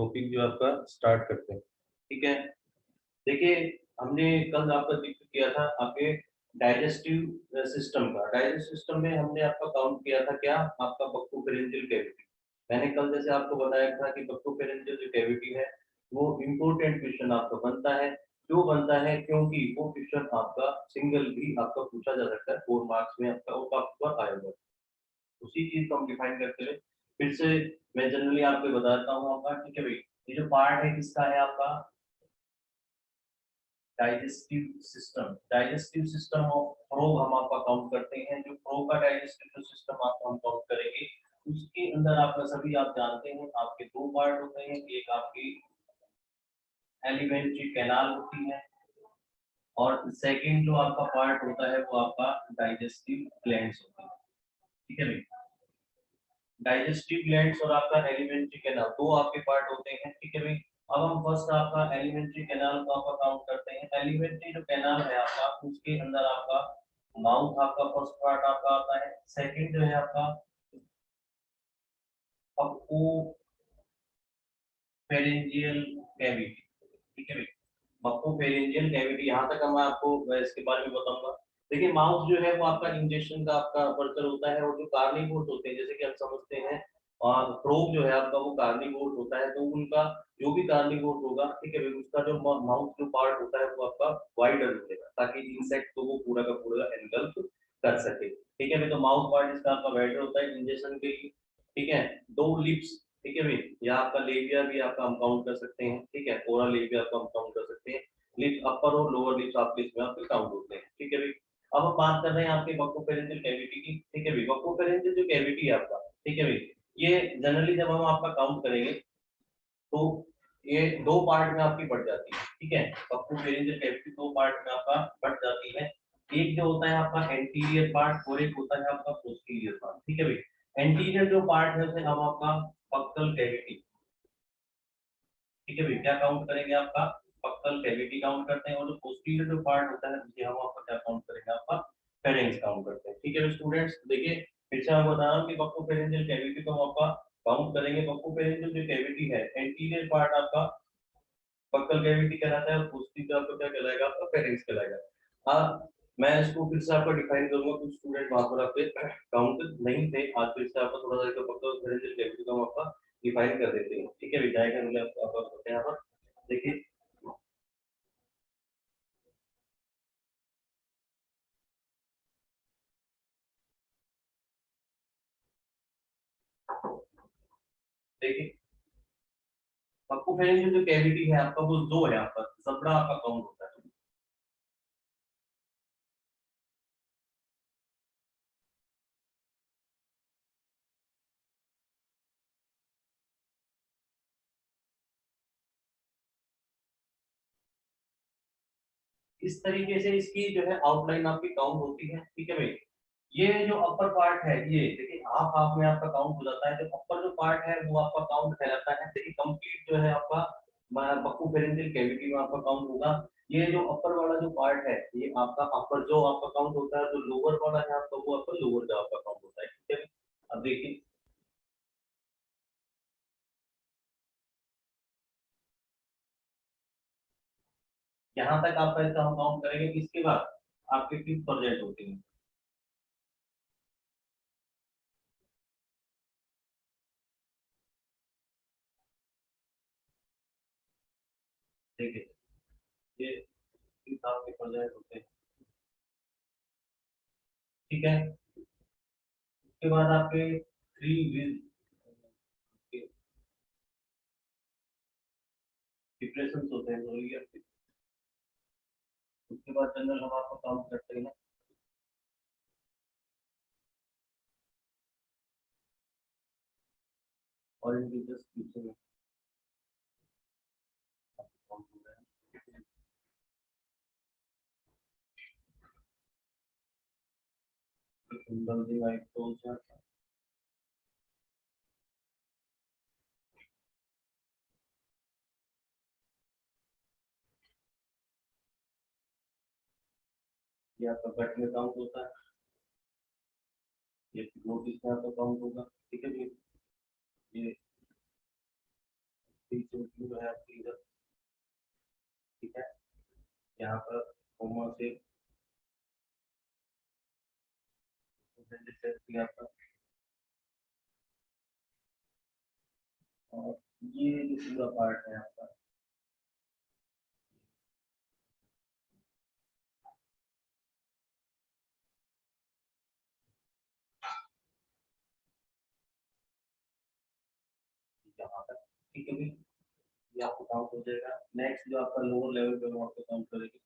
Topic जो आपका start करते हैं। ठीक है, देखिए हमने कल आपका जिक्र किया था आपके डाइजेस्टिव सिस्टम का। डाइजेस्टिव सिस्टम में हमने आपका काउंट किया था क्या, आपका बक्कोफेरेंजियल कैविटी। मैंने कल जैसे आपको बताया था कि बक्कोफेरेंजियल जो कैविटी है वो इम्पोर्टेंट क्वेश्चन आपका बनता है। क्यों बनता है? क्योंकि वो क्वेश्चन आपका सिंगल भी आपका पूछा जा सकता है 4 मार्क्स में, आपका वो काफी बार आएगा। उसी चीज को हम डिफाइन करते हुए फिर से मैं जनरली आपको बताता हूँ आपका। ठीक है भाई, ये जो पार्ट है किसका है आपका? Digestive system. Digestive system of frog हम आपका काउंट करते हैं। जो फ्रॉग का डाइजेस्टिव सिस्टम आपका हम काउंट करेंगे, उसके अंदर आपका सभी आप जानते हैं आपके दो पार्ट होते हैं। एक आपकी एलिमेंट्री कैनाल होती है और सेकंड जो आपका पार्ट होता है वो आपका डाइजेस्टिव ग्लैंड्स होती है। ठीक है भाई, डाइजेस्टिव ग्लैंड्स और आपका एलिमेंट्री कैनाल दो आपके पार्ट होते हैं। ठीक है भाई, अब हम फर्स्ट आपका एलिमेंट्री कैनाल को आपका काउंट करते हैं। एलिमेंट्री जो कैनाल है आपका, उसके अंदर आपका माउथ आपका फर्स्ट पार्ट आपका आता है। सेकंड जो है आपका बक्को फेरेंजियल कैविटी। ठीक है भाई, बक्को फेरेंजियल कैविटी, यहाँ तक हम आपको इसके बारे में बताऊंगा। देखिए माउथ जो है वो आपका इंजेक्शन का आपका वर्कर होता है, और जो कार्निवोर्स होते हैं जैसे कि हम समझते हैं, और फ्रॉग जो है आपका वो कार्निवोर होता है, तो उनका जो भी कार्निवोर होगा, ठीक है भाई, उसका जो माउथ जो पार्ट होता है वो आपका वाइडर होगा ताकि इंसेक्ट को वो पूरा का पूरा एनगल्फ कर सके। ठीक है भाई, तो माउथ पार्ट इसका आपका वाइडर होता है इंजेक्शन के लिए। ठीक है, दो लिप्स, ठीक है भाई, यहाँ आपका लेबिया भी आपका हम काउंट कर सकते हैं। ठीक है, ओरल लेबिया आपका हम काउंट कर सकते हैं। लिप्स अपर और लोअर लिप्स आपके इसमें आपके काउंट होते हैं। ठीक है भाई, अब हम बात कर रहे हैं आपके बक्कोफेरेंजियल कैविटी की। ठीक है भाई, बक्कोफेरेंजियल जो कैविटी है आपका, ठीक है भाई, ये जनरली जब हम आपका काउंट करेंगे तो ये दो पार्ट में आपकी बढ़ जाती है। ठीक है, बक्कोफेरेंजियल कैविटी दो पार्ट में आपका बढ़ जाती है। एक जो होता है आपका एंटीरियर पार्ट और एक होता है आपका पोस्टीरियर पार्ट। ठीक है भाई, एंटीरियर जो पार्ट है उसे हम आपका बक्कल कैविटी, ठीक है भाई, क्या काउंट करेंगे आपका बक्कल कैविटी काउंट करते हैं। और जो पोस्टीरियर जो पार्ट होता है उसे हम आपका क्या काउंट करेंगे आपका फेरेंक्स काउंट करते हैं। ठीक है स्टूडेंट्स, देखिए फिर से मैं बता रहा हूँ कि बक्कोफेरेंजियल कैविटी को हम आपका काउंट करेंगे। बक्कोफेरेंजियल जो कैविटी है, एंटीरियर पार्ट आपका बक्कल कैविटी कहलाता है और पोस्टीरियर आपका क्या कहलाएगा? आपका फेरेंक्स कहलाएगा। मैं इसको फिर से आपको डिफाइन करूंगा, कुछ स्टूडेंट वहां पर आपके काउंट नहीं थे, आज फिर से आपको थोड़ा सा बक्कोफेरेंजियल कैविटी को हम आपका डिफाइन कर देते हैं। ठीक है, विधायक आपका होते हैं यहाँ पर। देखिए देखिए बक्कोफेरेंजियल जो कैविटी है आपका वो दो है आपका, जबड़ा आपका काउंट होता है। इस तरीके से इसकी जो है आउटलाइन आपकी काउंट होती है। ठीक है भाई, ये जो अपर पार्ट है, ये देखिए हाफ हाफ में आपका काउंट हो जाता है। जो अपर जो पार्ट है वो आपका काउंट कहलाता है। देखिए कंप्लीट जो है आपका बक्कोफेरेंजियल कैविटी में आपका काउंट होगा। ये जो अपर वाला जो पार्ट है ये आपका अपर जो आपका काउंट होता है। जो लोअर वाला है आपका वो आपका लोअर जो आपका काउंट होता है। ठीक है, अब देखिए यहाँ तक आपका इसका हम काउंट करेंगे। इसके बाद आपके किस प्रोजेक्ट होते हैं? देखिए ये किस आपके प्रोजेक्ट होते हैं। ठीक है, उसके बाद आपके थ्री डिप्रेशन होते हैं। उसके बाद जनरल हम आपको काउंट करते हैं। और इनके जस्ट पीछे में काउंट हो रहा है सिंबल वाइट टोन। ये आपका गट में काउंट होता है, ये नोटिस में आपका काउंट होगा। ठीक है जी, ये जो है आपकी इधर, ठीक है, यहाँ पर कोमा से आपका, और ये जो पूरा पार्ट है आपका, यहाँ तक, ठीक है भाई, ये आपको काउंट हो जाएगा। नेक्स्ट जो आपका लोअर लेवल पे वो आपको काउंट करेगी,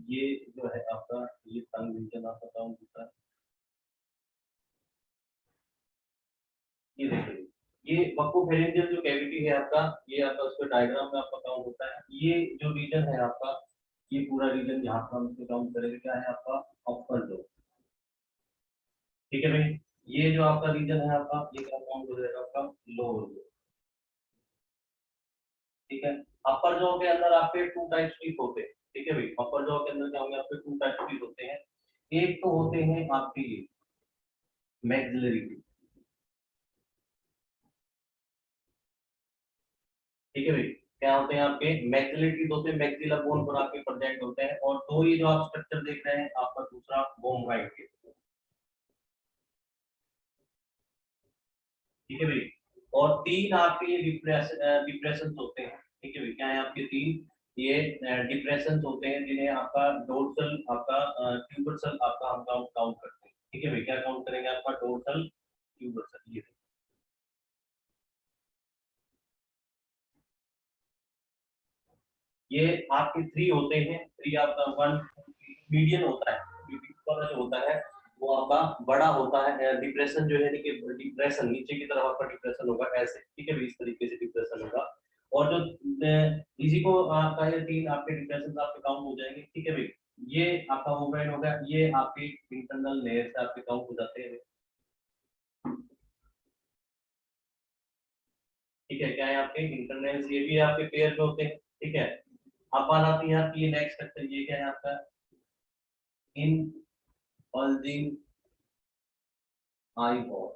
ये जो है आपका, ये टंग रीजन आपका काउंट होता है। ये देखिए, ये बक्कोफेरेंजियल जो कैविटी है आपका, ये आपका उसके डायग्राम में आपका काउंट होता है। ये जो रीजन है आपका, ये पूरा रीजन यहाँ पर हम इसको काउंट करेंगे, क्या है आपका अपर जो, ठीक है भाई। ये जो आपका रीजन है आपका, ये क्या काउंट हो जाएगा आपका लोअर जो, ठीक है। अपर जो के अंदर आपके टू टाइप्स टीथ होते हैं, ठीक है भाई। अपर जो के अंदर क्या होंगे आपके टू टाइप्स टीथ होते हैं। एक तो होते हैं आपके ये मैक्सिलरी टीथ, ठीक है भाई। क्या होते हैं आपके मैक्सिलरी टीथ होते हैं, मैक्सिलर बोन पर आपके प्रेजेंट होते हैं। और दो ये जो आप स्ट्रक्चर देख रहे हैं आपका दूसरा बोन राइट के, ठीक है भाई। और तीन आपके ये डिप्रेशन होते हैं, ठीक है भाई। क्या है आपके तीन ये डिप्रेशन होते हैं, जिन्हें आपका डोर्सल आपका ट्यूबरसल आपका हम काउंट करते हैं, ठीक है भाई। क्या काउंट करेंगे आपका डोर्सल ट्यूबरसल, ये आपके थ्री होते हैं। थ्री आपका वन मीडियन होता है, वाला जो होता है वो आपका बड़ा होता है। डिप्रेशन जो है, देखिए डिप्रेशन नीचे की तरफ आपका डिप्रेशन होगा ऐसे, ठीक है, इस तरीके से डिप्रेशन होगा। और जो इसी को आपका ये तीन आपके डिप्रेशन आपके काउंट हो जाएंगे, ठीक है भाई। ये आपका ओवरराइड होगा, ये आपके इंटरनल लेयर से आपके काउंट हो जाते हैं, ठीक है। क्या है आपके इंटरनल, ये भी आपके पेयर में होते हैं, ठीक है। अब बात आती है आपकी नेक्स्ट स्ट्रक्चर, ये क्या है आपका इन बल्जिंग आई बॉल,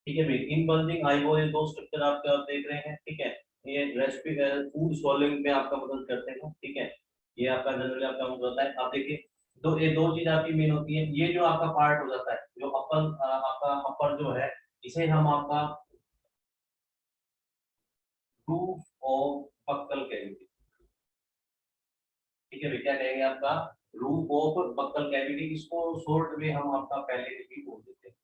ठीक है भाई। इन बल्जिंग आई बॉल, ये दो स्ट्रक्चर आपके आप देख रहे हैं, ठीक है। ये रेस्पिरेटरी फूड स्वॉलोइंग में आपका मदद करते हैं, ठीक है। ये आपका जनरली आपका मदद होता है। आप देखिए दो, ये दो चीज आपकी मेन होती है। ये जो आपका पार्ट हो जाता है, जो अपर आपका अपर जो है, इसे हम आपका रूफ ऑफ बक्कल कहेंगे, ठीक है भाई। क्या कहेंगे आपका रूफ ऑफ बक्कल कैविटी, इसको शॉर्ट में हम आपका पहले भी बोल देते हैं,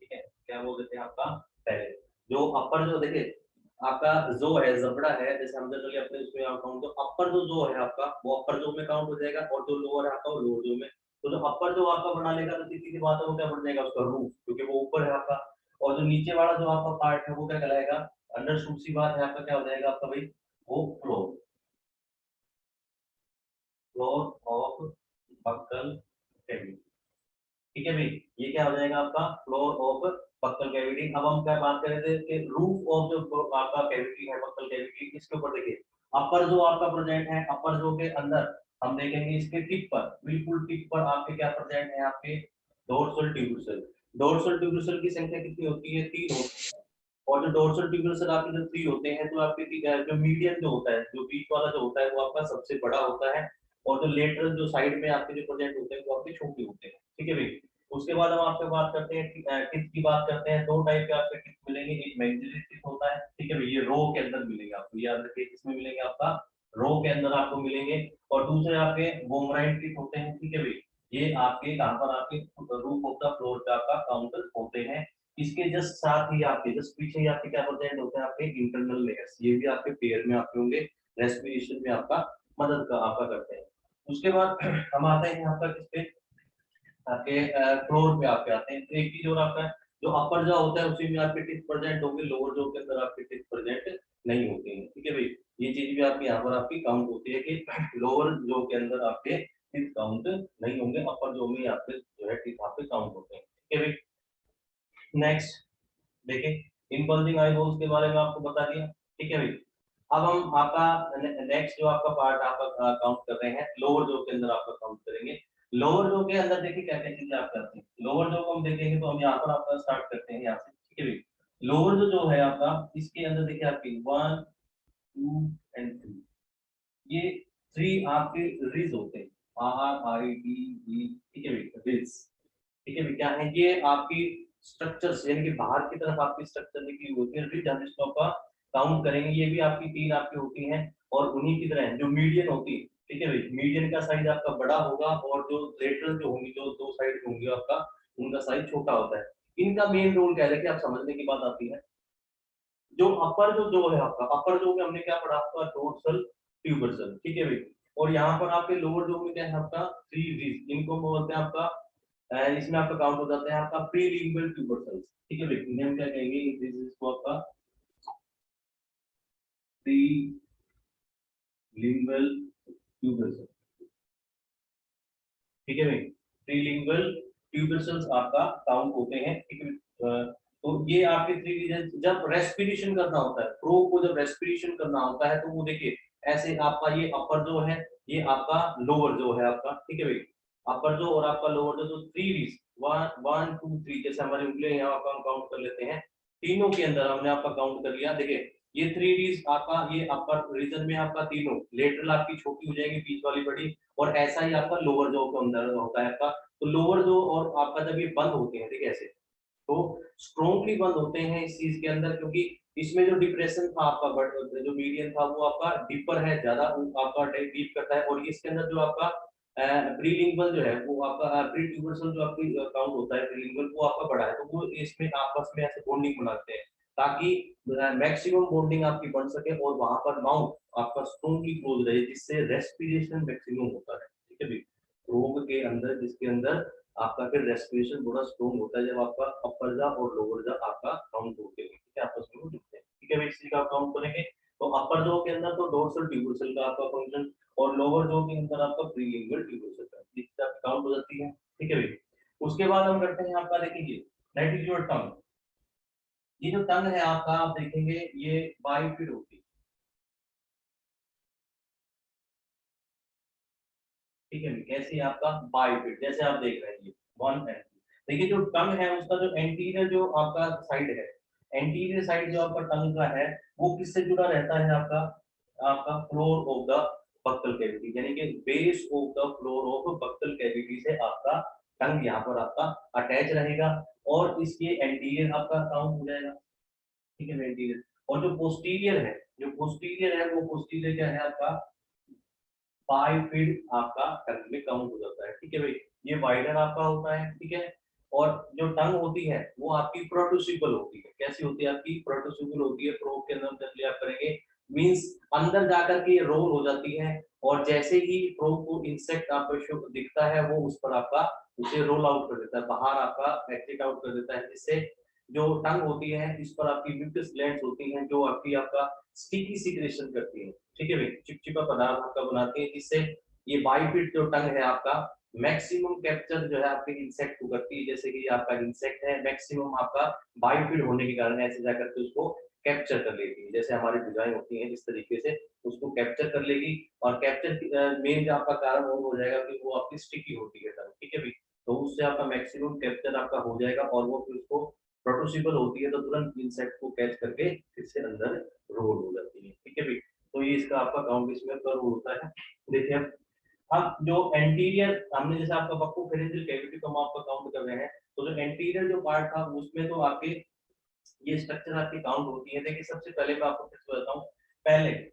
ठीक है। क्या बोल देते हैं आपका पहले, जो अपर जो देखिए आपका जो है जबड़ा है, जैसे हम जनरली अपने उसमें काउंट, तो अपर जो है आपका वो अपर जो में काउंट हो जाएगा, और जो लोअर है आपका वो लोअर जो में। तो जो अपर जो आपका बना लेगा तो सीधी सी बात है वो क्या बन जाएगा उसका रूफ, क्योंकि वो ऊपर है आपका। और जो नीचे वाला जो आपका पार्ट है वो क्या कहलाएगा, अंडर सूट सी बात है आपका, क्या हो जाएगा आपका भाई वो floor, floor of buccal cavity, ठीक है भाई। ये क्या हो जाएगा आपका फ्लोर ऑफ बक्कल कैविटी। अब हम क्या बात कर रहे थे कि रूफ ऑफ जो आपका कैविटी है बक्कल कैविटी, इसके ऊपर देखिए अपर जो आपका प्रेजेंट है, अपर जो के अंदर हम देखेंगे इसके टिप पर, बिल्कुल टिप पर आपके क्या प्रेजेंट है आपके डोर्सल ट्यूबरसल। डोर्सल ट्यूबरसल की संख्या कितनी होती है, तीन होती है। और जो डोर्सल ट्यूबरसल आपके जो थ्री होते हैं, तो आपके जो मीडियन जो होता है, जो बीच वाला जो होता है वो आपका सबसे बड़ा होता है। और जो लेटरल जो साइड में आपके जो प्रेजेंट होते हैं वो आपके छोटे होते हैं, ठीक है भाई। उसके बाद हम आपसे बात करते हैं टिप की बात करते हैं। दो टाइप के आपके टिप मिलेंगे, एक मैक्सिलरी टिप होता है, ठीक है भाई, ये रो के अंदर मिलेंगे आपको, याद रखिए किसमें मिलेंगे आपका रो के अंदर आपको मिलेंगे। और दूसरे आपके बोमराइन टिप होते हैं, ठीक है भाई। ये आपके कहां पर आपके रूफ ऑफ द फ्लोर पे आपका काउंटर होते हैं। इसके जस्ट साथ ही आपके जस्ट पीछे ही आपके क्या प्रेजेंट होते हैं आपके इंटरनल लेयर्स, ये भी आपके पेयर में आपके होंगे, रेस्पिरेशन में आपका मदद का आपका करते हैं। उसके बाद हम आते हैं आपका किस पे, आपके फ्लोर पे आपके आते हैं। तो एक चीज और आपका जो अपर जो होता है उसी में आपके टिप प्रेजेंट होंगे, लोअर जो के अंदर आपके टिप प्रेजेंट नहीं होते हैं, ठीक है भाई। ये चीज भी आपकी यहाँ पर आपकी काउंट होती है कि लोअर जो के अंदर आपके टिप काउंट नहीं होंगे, अपर जो में आपके जो है टिप आपके काउंट होते हैं, ठीक है भाई। नेक्स्ट देखिए इम्पल्सिंग आई होल्स के बारे में आपको बता दिया, ठीक है भाई। अब हम आपका नेक्स्ट जो आपका पार्ट आपका काउंट कर रहे हैं, लोअर जो के अंदर आपका काउंट करेंगे। लोअर जो के अंदर देखिए क्या क्या चीजें आप करते हैं। लोअर जो को हम देखेंगे तो हम यहाँ पर आपका स्टार्ट करते हैं यहाँ से, ठीक है भाई। लोअर जो है आपका, इसके अंदर देखिए आपकी 1 2 एंड 3, ये 3 आपके रिज होते हैं, RID, ठीक है भाई, रिज, ठीक है भाई। क्या है ये आपकी स्ट्रक्चर्स, यानी कि बाहर की तरफ आपकी स्ट्रक्चर लिखी हुई होती है, रिज हम इसको आपका काउंट करेंगे, ये भी आपकी 3 आपकी होती हैं। और उन्हीं की तरह जो मीडियन होती है, ठीक है भाई, मीडियन का साइज आपका बड़ा होगा और जो लेटरल जो होंगी, जो दो साइड होंगी आपका, उनका साइज छोटा होता है। इनका मेन रोल क्या है, देखिए आप समझने की बात आती है। जो अपर जो है आपका, अपर जो में हमने क्या पढ़ा आपका, डोर्सल ट्यूबरसल, ठीक है भाई। और यहाँ पर आपके लोअर जो में क्या है आपका, थ्री रीज, इनको बोलते हैं आपका, इसमें आपका काउंट हो जाता है आपका प्रीलिंगुअल ट्यूबरसल्स, ठीक है भाई। इन्हें हम क्या कहेंगे, दिस इज को आपका प्रीलिंगुअल ट्यूबरसल, ठीक है भाई। प्रीलिंगुअल ट्यूबरसल्स आपका काउंट होते हैं, ठीक है। तो ये आपके थ्री रीजन, जब रेस्पिरेशन करना होता है, प्रो को जब रेस्पिरेशन करना होता है, तो वो देखिए ऐसे आपका ये अपर जो है, ये आपका लोअर जो है आपका, ठीक है भाई। अपर जो और आपका लोअर जो, थ्री रीज, 1 1 2 3, जैसे हमारी उंगलियां यहाँ आपका हम काउंट कर लेते हैं, तीनों के अंदर हमने आपका काउंट कर लिया। देखिए ये थ्री रीज आपका, ये अपर रीजन में आपका तीनों, लेटरल आपकी छोटी हो जाएगी, बीच वाली बड़ी, और ऐसा ही आपका लोअर जो के अंदर होता है आपका। तो लोअर जो और आपका जब ये बंद होते हैं, देखिए ऐसे, तो स्ट्रॉन्गली बंद होते हैं इस चीज के अंदर, क्योंकि इसमें जो डिप्रेशन था आपका, बट जो मीडियन था वो आपका डीपर है, ज्यादा आपका डीप करता है। और इसके अंदर जो आपका प्रीलिंगुअल जो है वो आपका, प्री ट्यूबरसल जो आपकी काउंट होता है, प्रीलिंगुअल वो आपका बड़ा है, तो वो इसमें आपस में ऐसे बॉन्डिंग बनाते हैं, ताकि मैक्सिमम बॉन्डिंग आपकी बन सके और वहां पर माउथ आपका स्ट्रॉन्गली क्लोज रहे, जिससे रेस्पिरेशन मैक्सिमम होता है, ठीक है भाई। रोग के अंदर, जिसके अंदर आपका फिर रेस्पिरेशन थोड़ा स्ट्रॉन्ग होता है, जब आपका अपर जा और लोअर जा आपका काउंट होते हैं, ठीक है, आपस में वो जुड़ते हैं, ठीक है भाई। इसी का काउंट करेंगे तो अपर जो के अंदर तो डोर्सल ट्यूबरसल का आपका फंक्शन, और लोअर जो के अंदर आपका प्रीलिंगुअल ट्यूबरसल का, इससे आपकी काउंट हो जाती है, ठीक है भाई। उसके बाद हम करते हैं आपका, देखेंगे दैट इज योर टंग। ये जो टंग है आपका, आप देखेंगे ये बाइफिड होती है, ठीक है, कैसे आपका बाइफिड, जैसे आप देख रहे हैं ये वन एंड, देखिए जो टंग है उसका जो एंटीरियर जो आपका साइड है, एंटीरियर साइड जो आपका टंग का है, वो किससे जुड़ा रहता है आपका, आपका floor of the buccal cavity, यानी कि base of the floor of buccal cavity से आपका टंग यहाँ पर आपका अटैच रहेगा, और इसके एंटीरियर आपका काउंट हो जाएगा, ठीक है, एंटीरियर। और जो पोस्टीरियर है, जो पोस्टीरियर है, वो पोस्टीरियर क्या है आपका, बाइफिड आपका टंग में काउंट हो जाता है, ठीक है भाई। ये वाइडर आपका होता है, ठीक है। और जो टंग होती है वो आपकी प्रोड्यूसिबल होती है, कैसी होती है आपकी, प्रोड्यूसिबल होती है, प्रोब के अंदर जब आप करेंगे, मींस अंदर जाकर के ये रोल हो जाती है, और जैसे ही प्रोब को इंसेक्ट आपको दिखता है, वो उस पर आपका उसे रोल आउट कर देता है, बाहर आपका एग्जिट आउट कर देता है, जिससे जो टंग होती है इस पर आपकी म्यूकस ग्लैंड्स होती हैं, जो आपकी आपका स्टिकी सिक्रेशन करती है, ठीक है भाई, चिपचिपा पदार्थ आपका बनाती है, जिससे ये बाइफिड जो टंग है आपका मैक्सिमम कैप्चर जो है आपके इंसेक्ट को करती है, जैसे कि आपका इंसेक्ट है मैक्सिमम आपका बाइफिड होने के कारण ऐसे जाकर के उसको कैप्चर कर लेती है, जैसे हमारी भुजाएं होती हैं इस तरीके से उसको कैप्चर कर लेगी। और कैप्चर मेन जो आपका कारण वो हो जाएगा कि वो आपकी स्टिकी होती है टंग, ठीक है भाई। तो उससे आपका मैक्सिमम कैप्चर आपका हो जाएगा, और वो फिर उसको प्रोड्यूसिबल होती है, तो तुरंत इंसेक्ट को कैच करके फिर से अंदर रोल हो जाती है, ठीक है भाई। तो ये इसका आपका काउंट इसमें कर होता है। देखिए अब जो एंटीरियर हमने, जैसे आपका बक्कोफेरेंजियल कैविटी को हम आपका काउंट कर रहे हैं, तो जो एंटीरियर जो पार्ट था उसमें तो आपके ये स्ट्रक्चर आपकी काउंट होती है। देखिए सबसे पहले मैं आपको फिर बताता हूँ, पैलेट,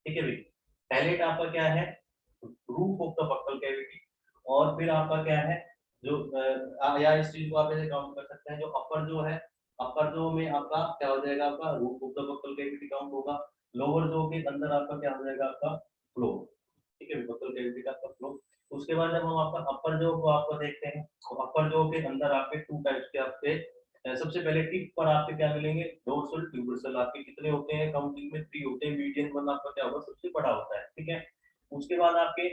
ठीक है भाई। पैलेट आपका क्या है, roof of the buccal cavity. और फिर आपका क्या है, जो या इस चीज को आप ऐसे काउंट कर सकते हैं, जो अपर जो है, अपर जो में आपका क्या हो जाएगा, आपका roof of the buccal cavity count होगा। लोअर जो के अंदर आपका क्या हो जाएगा, आपका फ्लोर, ठीक है, बक्कल कैविटी का आपका फ्लोर। उसके बाद जब हम आपका अपर जो को आपको देखते हैं, तो अपर जो के अंदर आपके टू टाइप्स के आपके सबसे पहले टिप पर आपके क्या मिलेंगे, डोर्सल ट्यूबरसल आपके कितने होते हैं, काउंटिंग में 3 होते हैं, मीडियन वन आपका क्या होगा, सबसे बड़ा होता है, ठीक है। उसके बाद आपके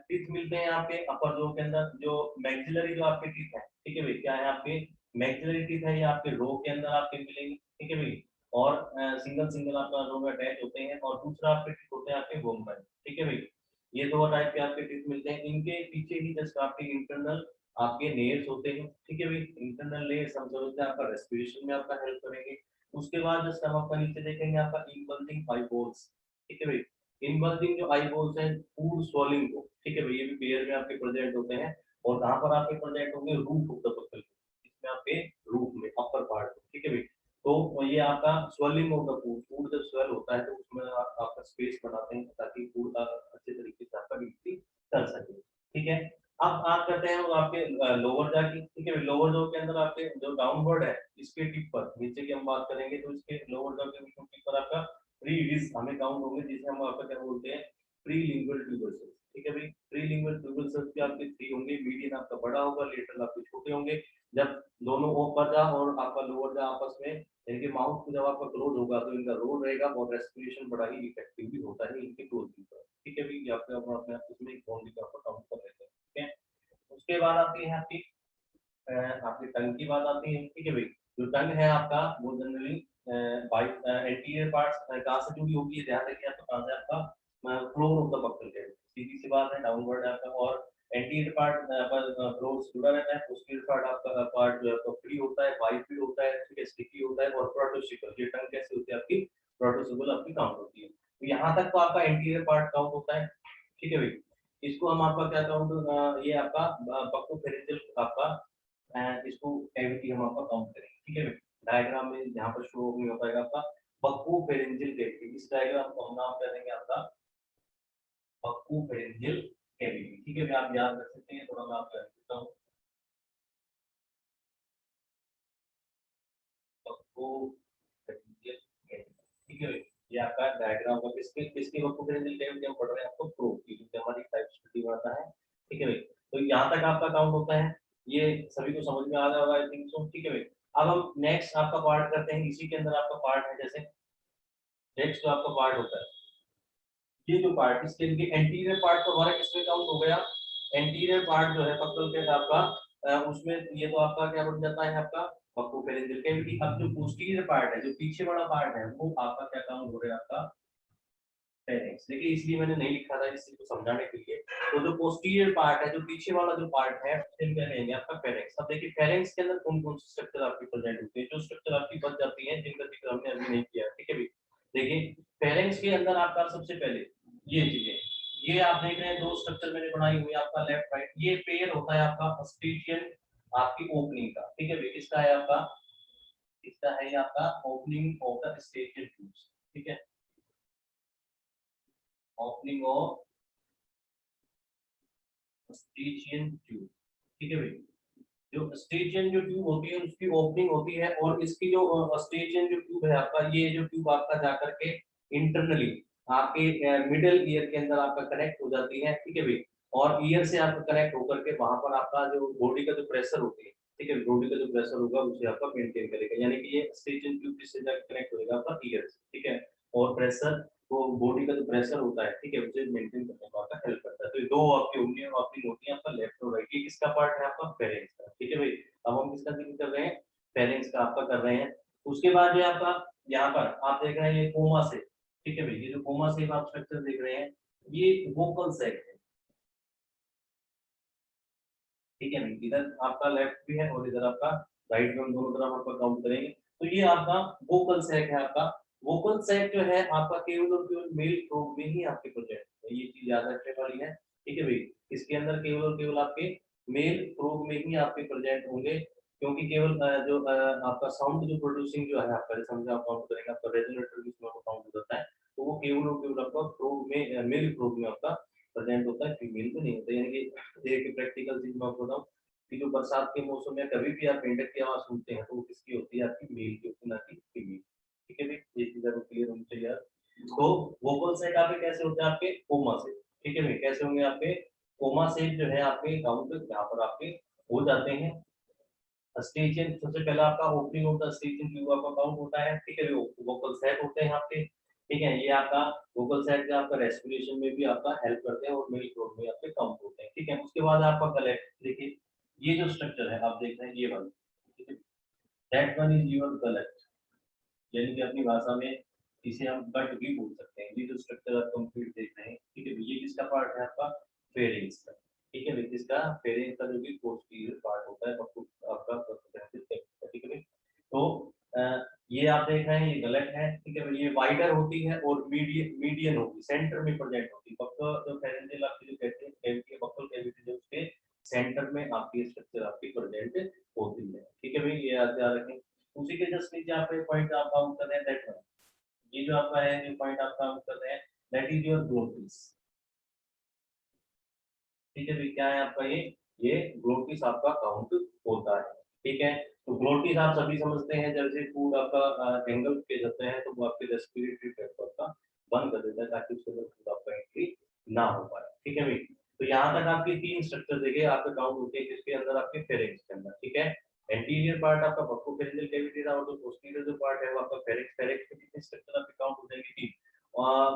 टीथ मिलते हैं आपके अपर जो के अंदर, जो मैक्सिलरी जो आपके टीथ है, ठीक है भाई, क्या है आपके मैक्सिलरी टीथ है, ये आपके रो के अंदर आपके मिलेंगे, ठीक है भाई। और सिंगल सिंगल आपका रो में अटैच होते हैं, और दूसरा आपके टीथ होते हैं आपके बोन में, ठीक है भाई। ये दो टाइप के आपके टीथ मिलते हैं। इनके पीछे ही जस्ट आपके इंटरनल आपके नेल्स होते हैं, ठीक है भाई। इंटरनल नेल्स हम समझते हैं आपका रेस्पिरेशन में आपका हेल्प करेंगे। उसके बाद जस्ट हम आपका नीचे देखेंगे आपका इनबल्जिंग आई बोल्स, ठीक है भाई। इनबल्जिंग जो आई बोल्स है फूड स्वॉलिंग को, ठीक है भाई, ये भी पेयर में आपके प्रेजेंट होते हैं। और कहाँ पर आपके प्रेजेंट होंगे, रूफ ऑफ द बकल, इसमें आपके रूफ में अपर पार्ट, ठीक है भाई। तो ये आपका swelling of the food, food जब स्वेल होता है तो उसमें आपका स्पेस बनाते हैं ताकि फूड का अच्छे तरीके से आपका डिलीवरी कर सके, ठीक है। अब आप करते हैं वो आपके लोअर जा की, ठीक है। लोअर जॉ के अंदर आपके जो डाउनवर्ड है इसके टिप पर, नीचे की हम बात करेंगे तो इसके लोअर जॉ के टिप पर आपका प्री डिस हमें काउंट होंगे, जिसे हम आपका क्या बोलते हैं, प्री लिंगुअल ट्यूबरस, ठीक है भाई। प्री लिंगुअल ट्यूबरस भी आपके 3 होंगे, मीडियन आपका बड़ा होगा, लेटरल आपके छोटे होंगे। जब दोनों ऊपर जा और आपका लोअर जा आपस में, इनके माउथ को जब आपका क्लोज होगा तो इनका रोल रहेगा और रेस्पिरेशन बड़ा ही इफेक्टिवली होता है इनके क्लोजिंग पर, ठीक है भाई। ये आपके अपने इसमें एक बाउंड्री का आपका काउंट कर लेते हैं, ठीक है। उसके बाद आती है आपकी आपकी टंग की बात आती है, ठीक है भाई। जो टंग है आपका वो जनरली बाई एंटीरियर पार्ट्स कहाँ से जुड़ी होगी, ध्यान रखिए आपका कहाँ से, आपका फ्लोर ऑफ द बक्कल है, सीधी सी बात है, डाउनवर्ड है आपका। और एंटीरियर पार्ट आपका फ्लोर से जुड़ा रहता है, पोस्टीरियर पार्ट आपका पार्ट जो है तो फ्री होता है, बाइफी होता है, ठीक है, स्टिकी होता है। और प्रोटोसिकल, ये टंग कैसे होती है आपकी, प्रोटोसिकल आपकी काउंट होती है। तो यहाँ तक तो आपका एंटीरियर पार्ट काउंट होता है, ठीक है भाई। इसको हम आपका क्या काउंट, ये आपका बक्कोफेरेंजियल आपका इसको कैविटी हम आपका काउंट करेंगे, ठीक है। डायग्राम में यहाँ पर शो नहीं हो पाएगा आपका बक्कोफेरेंजियल कैविटी, इस डायग्राम को हम नाम क्या देंगे आपका बक्कोफेरेंजियल कैविटी, ठीक है। आप याद रख सकते हैं, थोड़ा मैं आपको देता हूँ बक्कोफेरेंजियल कैविटी, ठीक है। ये आपका डायग्राम का किसके किसके बक्कोफेरेंजियल कैविटी हम पढ़ रहे हैं, आपको प्रो की जो हमारी टाइप स्टडी आता है, ठीक है भाई। तो यहाँ तक आपका काउंट होता है, ये सभी को समझ में आ रहा होगा आई थिंक सो, ठीक है भाई। अब हम नेक्स्ट आपका पार्ट करते हैं, इसी के अंदर आपका पार्ट है, जैसे नेक्स्ट जो आपका पार्ट होता है, ये जो पार्ट इसके लिए एंटीरियर पार्ट तो हमारा किसमें काउंट हो गया, एंटीरियर पार्ट जो है बक्कल के आपका उसमें ये तो आपका क्या बन जाता है आपका बक्कोफेरेंजियल कैविटी। अब जो पोस्टीरियर पार्ट है, जो पीछे वाला पार्ट है, वो आपका क्या काउंट हो रहा है आपका फेरेंक्स। देखिए इसलिए मैंने नहीं लिखा था इस चीज को समझाने के लिए। तो जो पोस्टीरियर पार्ट है, जो पीछे वाला जो पार्ट है, उसे क्या कहेंगे आपका फेरेंक्स। अब देखिए फेरेंक्स के अंदर कौन कौन से स्ट्रक्चर आपके प्रेजेंट होते हैं, जो स्ट्रक्चर आपकी बच जाती है जिनका जिक्र हमने अभी नहीं किया, ठीक है भाई। देखिए फेरेंक्स के अंदर आपका सबसे पहले ये चीजें, ये आप देख रहे हैं दो स्ट्रक्चर मैंने बनाई हुई है आपका लेफ्ट राइट, ये पेयर होता है आपका अस्टेजियन आपकी ओपनिंग का, ठीक है भाई। इसका है आपका, इसका है ये आपका ओपनिंग ऑफ द अस्टेजियन ट्यूब्स, ठीक है, ओपनिंग ऑफ स्टेजियन ट्यूब, ठीक है भाई। जो स्टेजियन जो ट्यूब होती है उसकी ओपनिंग होती है, और इसकी जो स्टेजियन जो ट्यूब है आपका, ये जो ट्यूब आपका जाकर के इंटरनली आपके मिडिल ईयर के अंदर आपका कनेक्ट हो जाती है, ठीक है भाई। और ईयर से आपका कनेक्ट होकर के वहां पर आपका जो बॉडी का जो प्रेशर होती है, ठीक है, बॉडी का जो प्रेशर होगा उसे आपका मेंटेन करेगा, यानी कि ये स्टेजियन ट्यूब जिससे जाकर कनेक्ट होगा आपका ईयर से, ठीक है। और प्रेशर, वो बॉडी का जो प्रेशर होता है, ठीक है, उसे मेंटेन करने में आपका हेल्प करता है। तो ये दो आपकी उंगलियां आपकी होती हैं आपका लेफ्ट और राइट, ये किसका पार्ट है आपका फेरेंक्स का, ठीक है भाई। अब हम किसका जिक्र कर रहे हैं, फेरेंक्स का आपका कर रहे हैं। उसके बाद ये आपका यहाँ पर आप देख रहे हैं ये कोमा से, ठीक है भाई, ये जो कोमा से आप स्ट्रक्चर देख रहे हैं ये वोकल सैक है, ठीक है भाई। इधर आपका लेफ्ट भी है और इधर आपका राइट में, हम दोनों तरफ आपका काउंट करेंगे। तो ये आपका वोकल सैक है आपका। वोकल सैक जो है आपका केवल और केवल मेल थ्रोट में ही आपके प्रोजेक्ट है, ये चीज याद रखने वाली है, ठीक है भाई। इसके अंदर केवल और केवल आपके मेल थ्रोट में ही आपके प्रोजेक्ट होंगे, क्योंकि केवल जो आपका साउंड जो प्रोड्यूसिंग जो है आपका, जैसे हम जब काउंट करेंगे आपका रेजोनेटर भी इसमें काउंट हो जाता है, तो वो केवल और केवल आपका थ्रोट में मेल थ्रोट में आपका प्रेजेंट होता है, फीमेल में नहीं होता। यानी कि एक प्रैक्टिकल चीज मैं आपको बताऊं कि जो बरसात के मौसम में कभी भी आप मेंढक की आवाज सुनते हैं तो वो किसकी होती है, आपकी मेल की होती है, ना कि फीमेल, ठीक है भाई। ये चीज आपको क्लियर होनी चाहिए यार। तो वोकल सेट आपके कैसे होते हैं, आपके कोमा से, ठीक है भाई। कैसे होंगे आपके कोमा से जो है आपके काउंट यहाँ पर आपके हो जाते हैं। स्टेजियन सबसे पहला आपका ओपनिंग ऑफ द स्टेजियन ट्यूब आपका काउंट होता है, ठीक है। वोकल सेट होते हैं आपके, ठीक है। ये आपका वोकल सेट जो आपका रेस्पिरेशन में भी आपका हेल्प करते हैं और मेल फ्लोर में आपके काउंट होते हैं, ठीक है। उसके बाद आपका गले, देखिए ये जो स्ट्रक्चर है आप देख रहे हैं ये वाला, ठीक है, दैट वन इज योर गलत, यानी कि अपनी भाषा में इसे हम गट भी बोल सकते हैं। ये जो स्ट्रक्चर आप कंप्लीट देख रहे हैं, ठीक है, ये किसका पार्ट है आपका, फेरिंग्स का, ठीक है भाई, किसका, फेरिंग्स का जो भी पोस्टीरियर पार्ट होता है आपका ठीक है भाई। तो ये आप देख रहे हैं, ये गलत है, ठीक है भाई, ये वाइडर होती है और मीडियन होगी, सेंटर में प्रेजेंट होती है। बक्कल जो फेरेंजियल आपकी जो कहते हैं कैविटी, बक्कल कैविटी जो उसके सेंटर में आपकी स्ट्रक्चर आपकी प्रेजेंट होती है, ठीक है भाई, ये याद रखें। उसी के जस्ट नीचे आप पॉइंट आप काउंट कर रहे हैं, दैट वन, ये जो आपका है, जो पॉइंट आप काउंट कर रहे हैं, दैट इज योर ग्लोटिस, ठीक है भाई, क्या है आपका ये ग्लोटिस आपका काउंट होता है, ठीक है। तो ग्लोटिस आप सभी समझते हैं, जैसे फूड आपका एंगल पे जाते हैं तो वो आपके रेस्पिरेटरी ट्रैक्ट आपका बंद कर देता है ताकि उसके अंदर फूड आपका एंट्री ना हो पाए, ठीक है भाई। तो यहाँ तक आपकी तीन स्ट्रक्चर देखिए आपके काउंट होते हैं, जिसके अंदर आपके फेरिंग्स के अंदर, ठीक है। एंटीरियर पार्ट आपका बक्कोफेरेंजियल कैविटी था, और जो पोस्टीरियर जो पार्ट है वो आपका फेरिंक्स, फेरिंक्स के कितने स्ट्रक्चर आपके काउंट हो जाएंगे, तीन।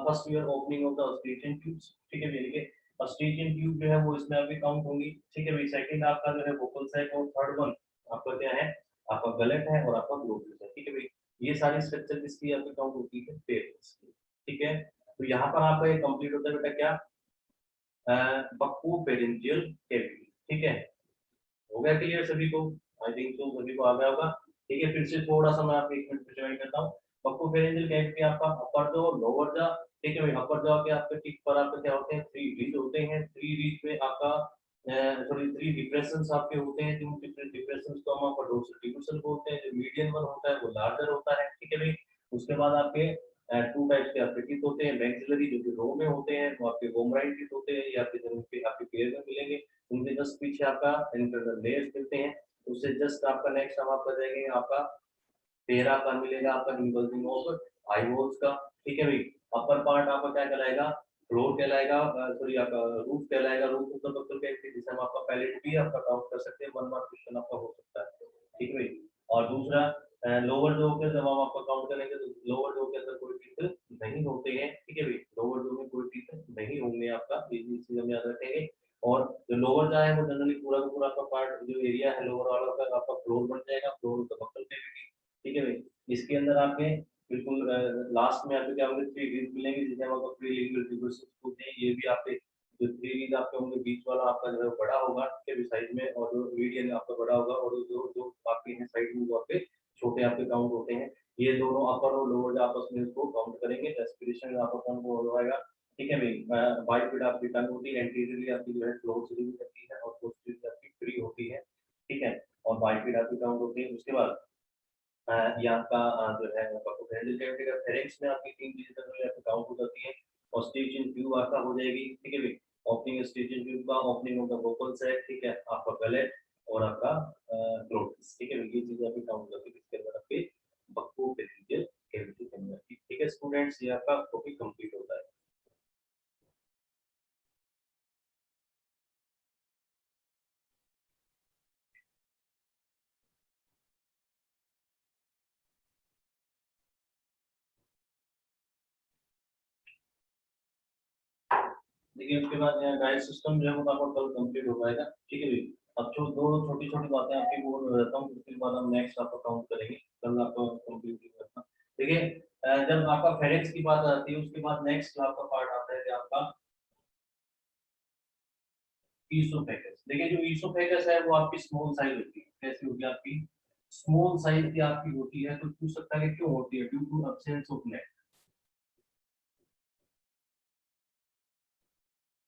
First year opening of the eustachian tubes, ठीक है भैया, ऑस्ट्रेशियन ट्यूब जो है वो इसमें आपके काउंट होंगी, ठीक है भाई। सेकंड आपका जो है वोकल सैक, और थर्ड वन आपका क्या है, आपका गलट है और आपका ग्लोटिस है, ठीक है भाई। ये सारी स्ट्रक्चर किसकी आपके काउंट होती है, फेरिंक्स की, ठीक है। तो यहाँ पर आपका ये कंप्लीट होता है बेटा क्या, बक्कोफेरेंजियल कैविटी, ठीक है। हो गया क्लियर सभी को, आई थिंक तो सभी को आ गया होगा, ठीक है। फिर से थोड़ा सा मैं आपको एक मिनट रिवाइंड करता हूँ। बक्कोफेरेंजियल कैविटी आपका अपर जॉ, लोअर जॉ, ठीक है भाई। अपर जॉ के आपके टिप पर आपके क्या होते हैं, थ्री रीज होते हैं, थ्री रीज में आपका सॉरी थ्री डिप्रेशंस आपके होते हैं, जिन डिप्रेशंस को हम आपका डोर्सल डिप्रेशन बोलते हैं। जो मीडियन वन होता है वो लार्जर होता है, ठीक है भाई। उसके बाद आपके टू टाइप्स के आपके टीथ होते हैं, मैक्सिलरी जो कि रो में होते हैं, वो आपके वोमराइन टीथ होते हैं, ये आपके जमीन पे आपके पैर में मिलेंगे, उनके जस्ट पीछे आपका इंटरनल लेयर्स मिलते हैं। उससे जस्ट आपका नेक्स्ट हम आपका जाएंगे आपका पैर आपका मिलेगा आपका इनवल्विंग ऑफ आई होल्स का, ठीक है भाई। अपर पार्ट आपका क्या कहलाएगा, फ्लोर कहलाएगा, सॉरी आपका रूफ कहलाएगा, रूफ ऊपर बक्कल कहते हैं, जिसे हम आपका पैलेट भी आपका काउंट कर सकते हैं, वन मार्क क्वेश्चन आपका हो सकता है, ठीक है भाई। और दूसरा लोअर जो के जब हम आपका काउंट करेंगे तो लोअर जो के अंदर कोई टीथ नहीं होते हैं, ठीक है भाई, लोअर जो में कोई टीथ नहीं होंगे आपका, ये चीज हम याद रखेंगे। और जो लोअर जा है वो जनरली पूरा का पूरा आपका पार्ट जो एरिया है लोअर वाला का आपका फ्लोर बन जाएगा, फ्लोर का बक्कल कैविटी, ठीक है भाई। इसके अंदर आपके बिल्कुल लास्ट में आपके क्या होंगे, थ्री रीज मिलेंगे, जिसे हम आपको प्रीलिंगुअल ट्यूबरस बोलते हैं। ये भी आपके जो थ्री रीज आपके होंगे, बीच वाला आपका जो है बड़ा होगा, ठीक है साइज में, और जो मीडियन आपका बड़ा होगा, और जो जो आपके हैं साइड में वो आपके छोटे आपके काउंट होते हैं। ये दोनों अपर और लोअर आपस में इसको काउंट करेंगे, रेस्पिरेशन आपका काउंट हो जाएगा, ठीक है भाई। बाइफिड आपकी टंग होती है, एंटीरियरली आपकी जो है क्लोज रीज करती है, और पोस्टीरियरली आपकी फ्री होती है, ठीक है। और बाइफिड आपकी काउंट होती है। उसके बाद ये आपका जो है बक्कोफेरेंजियल कैविटी का फेरिंक्स में आपकी तीन चीजें जनरली आपकी काउंट हो जाती है। ऑस्ट्रेशियन ट्यूब आपका हो जाएगी, ठीक है भाई, ओपनिंग ऑस्ट्रेशियन ट्यूब का, opening of the vocal sac, ठीक है, आपका गलेट और आपका ग्लोटिस, ठीक है भाई। ये चीजें आपकी काउंट होती है किसके अंदर, आपके बक्कोफेरेंजियल कैविटी के अंदर, ठीक है स्टूडेंट्स, ये आपका टॉपिक कंप्लीट होता है। देखिए उसके बाद डाइट सिस्टम जो है वो आपका कल कंप्लीट हो जाएगा, ठीक है भाई। अब जो दो छोटी छोटी बातें आपकी बोल रहता हूँ, उसके बाद हम नेक्स्ट आपका काउंट करेंगे, कल आपको कंप्लीट करना। देखिए जब आपका फेरिंक्स की बात आती है, उसके बाद नेक्स्ट आपका पार्ट आता है कि आपका ईसोफेगस। देखिए जो ईसोफेगस है वो आपकी स्मॉल साइज होती है, कैसी होगी आपकी, स्मॉल साइज की आपकी होती है। तो पूछ सकता है कि क्यों होती है, due to absence of neck,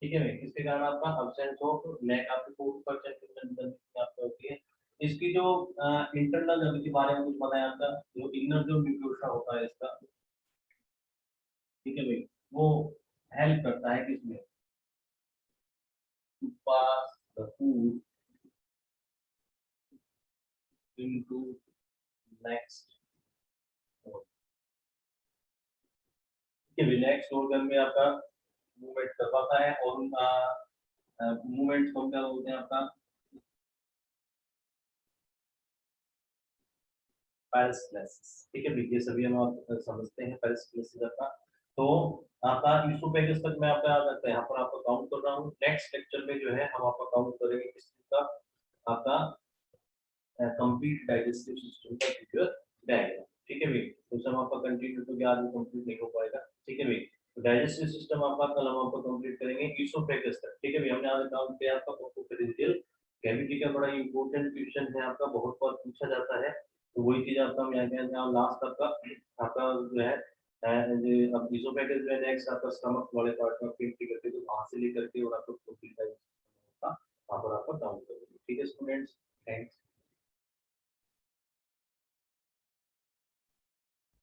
ठीक है भाई। इसके कारण आपका एब्सेंस ऑफ नेक आपकी 40% आपका होती है। इसकी जो इंटरनल के बारे में कुछ बताया आपका, जो इनर जो म्यूकोसा होता है इसका, ठीक है भाई, वो हेल्प करता है किसमें, to pass the food into next, ठीक है भाई। नेक्स्ट ऑर्गन में आपका मूवमेंट कर पाता है, और मूवमेंट को क्या बोलते हैं आपका, पैरासिलेसिस, ठीक है भाई। ये सभी हम आप समझते हैं पैरासिलेसिस आपका। तो आपका ईसोफेगस तक मैं आपका याद रखता है, यहाँ पर आपका काउंट कर रहा हूँ। नेक्स्ट लेक्चर में जो है हम आपका काउंट करेंगे किस चीज का, आपका कंप्लीट डाइजेस्टिव सिस्टम का फिगर डायग्राम, ठीक है भाई। तो हम आपका कंटिन्यू, तो आज कंप्लीट नहीं हो पाएगा, ठीक है भाई। तो डाइजेस्टिव सिस्टम आपका कल हम आपको कंप्लीट करेंगे ईसोफेगस तक, ठीक है भाई। हमने आज काम किया आपका पॉक्योपेरिजियल कैविटी का, बड़ा इंपॉर्टेंट क्वेश्चन है आपका, बहुत बार पूछा जाता है। तो वही चीज आपका हम यहाँ लास्ट आपका आपका जो है अब ईसोफेगस जो है नेक्स्ट आपका स्टमक वाले पार्ट में एंट्री करके, तो वहां से लेकर के और आपको कंप्लीट वहां पर आपका डाउन करेंगे, ठीक है स्टूडेंट्स।